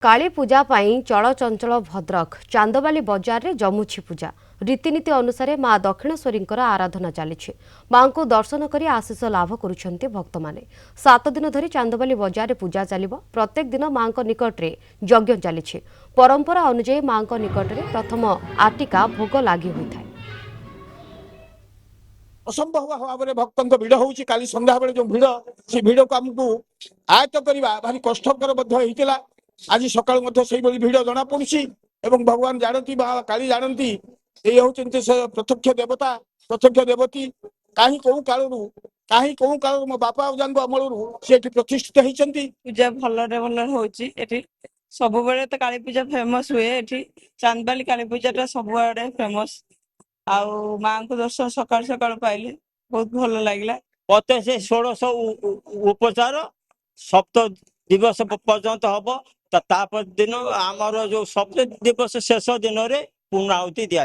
काली पूजा पाई चलचंचल भद्रक चांदबाली बजार रे जमुछि पूजा रीतिनीति अनुसार माँ दक्षिणेश्वरी आराधना चली माँ को दर्शन कर आशीष लाभ करुछन्ति भक्त माने 7 दिन धरी चांदबाली बजार रे पूजा चलिबो। प्रत्येक दिन माँ निकट रे यज्ञ चली परंपरा अनुसार माँ निकट रे प्रथम आटिका भोग लगी होता है। असंभव भाव में भक्तों भिड़ हो काली संध्या बेले जो भिड़ से भिड़ को आमको आयत्त करवा भारी कष्टर आज सकाल भिड़ जना पड़ी भगवान जानती काली जानती ये होती प्रत्यक्ष देवता प्रत्यक्ष देवती कहीं कौ काल मो बापा अमल सी प्रतिष्ठित होती पूजा भल हो सब तो काली पूजा फेमस हुए चांदबाली काली पूजा सब आड़े फेमस आउ माँ को दर्शन सकाल सकाल पाइले बहुत भल लगे। प्रत्येक से 1600 उपचार सप्त दिवस पर्यंत हम तापर दिन आमर जो सप्त दिवस शेष दिन में पूर्णाहुति दिया।